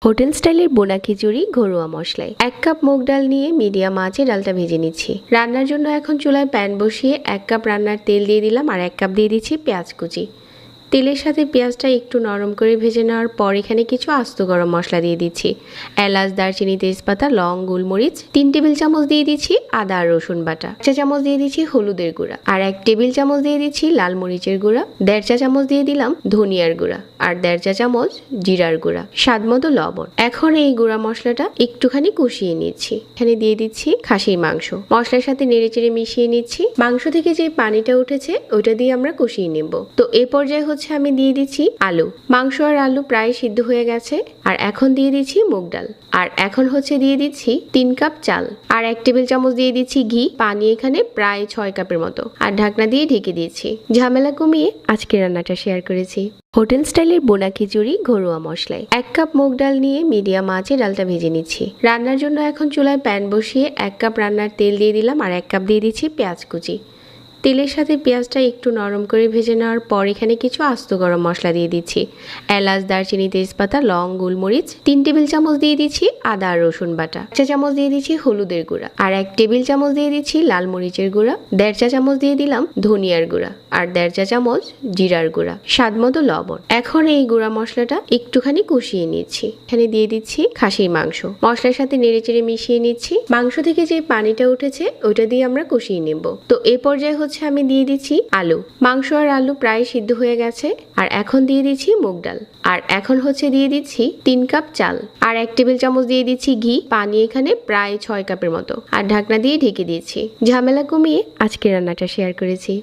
Hotel স্টাইলের বোনা খিচুড়ি ঘরোয়া মশলায় 1 কাপ মুগ ডাল নিয়ে মিডিয়াম আঁচে ডালটা ভেজে নিচ্ছি। রান্নার জন্য এখন চুলায় প্যান বসিয়ে 1 কাপ রান্নার তেল দিয়ে দিলাম আর 1 কাপ দিয়ে দিচ্ছি পেঁয়াজ কুচি। তেলের সাথে পেঁয়াজটা একটু নরম করে ভেজে নেওয়ার পর এখানে কিছু আস্ত গরম মশলা দিয়ে দিচ্ছি। এলাচ, দারচিনি, তেজপাতা, লং, গোলমরিচ। 3 টেবিল চামচ দিয়ে দিচ্ছি আদা আর রসুন বাটা। 1 চা চামচ দিয়ে দিচ্ছি হলুদের গুঁড়া আর 1 টেবিল চামচ দিয়ে দিচ্ছি লাল মরিচের গুঁড়া। 1.5 চা চামচ দিয়ে দিলাম ধনিয়ার গুঁড়া আর 1.5 চা চামচ জিরার গুঁড়া। স্বাদ মতো লবণ। এখন এই গুঁড়া মশলাটা একটুখানি কষিয়ে নিচ্ছি। এখানে দিয়ে দিচ্ছি খাসির মাংস। মশলার সাথে নেড়েচেড়ে মিশিয়ে নিচ্ছি। মাংস থেকে যে পানিটা উঠেছে ওইটা দিয়ে আমরা কষিয়ে নেব। তো এই পর্যায়ে আমি দিয়ে দিচ্ছি আলু। মাংস আর আলু প্রায় সিদ্ধ হয়ে গেছে আর এখন দিয়ে দিচ্ছি মুগ ডাল আর এখন দিয়ে দিচ্ছি 3 কাপ চাল আর 1 টেবিল চামচ দিয়ে দিচ্ছি ঘি। পানি এখানে প্রায় 6 কাপের মতো আর ঢাকনা দিয়ে ঢেকে দিয়েছি। ঝামেলা কমিয়ে আজকে রান্নাটা শেয়ার করেছি। হোটেল স্টাইলের বোনা খিচুড়ি ঘরোয়া মশলায় 1 কাপ মুগ ডাল নিয়ে মিডিয়াম আঁচে ডালটা ভেজে নিচ্ছি। রান্নার জন্য এখন চুলায় প্যান বসিয়ে 1 কাপ রান্নার তেল দিয়ে দিলাম আর 1 কাপ দিয়ে দিচ্ছি পেঁয়াজ কুচি। তেলের সাথে পেঁয়াজটা একটু নরম করে ভেজে নেওয়ার পর এখানে কিছু আস্ত গরম মশলা দিয়ে দিচ্ছি। এলাচ, দারচিনি, তেজপাতা, লং, গোলমরিচ। 3 টেবিল চামচ দিয়ে দিচ্ছি আদা আর রসুন বাটা। 1 চা চামচ দিয়ে দিচ্ছি হলুদের গুঁড়া আর 1 টেবিল চামচ দিয়ে দিচ্ছি লাল মরিচের গুঁড়া। 1.5 চা চামচ দিয়ে দিলাম ধনিয়ার গুঁড়া আর 1.5 চা চামচ জিরার গুঁড়া। স্বাদ মতো লবণ। এখন এই গুঁড়া মশলাটা একটুখানি কষিয়ে নিচ্ছি। এখানে দিয়ে দিচ্ছি খাসির মাংস। মশলার সাথে নেড়েচেড়ে মিশিয়ে নিচ্ছি। মাংস থেকে যে পানিটা উঠেছে ওইটা দিয়ে আমরা কষিয়ে নেব। তো এই পর্যায়ে আমি দিয়ে দিচ্ছি আলু। মাংস আর আলু প্রায় সিদ্ধ হয়ে গেছে আর এখন দিয়ে দিচ্ছি মুগ ডাল আর এখন দিয়ে দিচ্ছি 3 কাপ চাল আর 1 টেবিল চামচ দিয়ে দিচ্ছি ঘি। পানি এখানে প্রায় 6 কাপের মতো আর ঢাকনা দিয়ে ঢেকে দিয়েছি। ঝামেলা কমিয়ে আজকে রান্নাটা শেয়ার করেছি।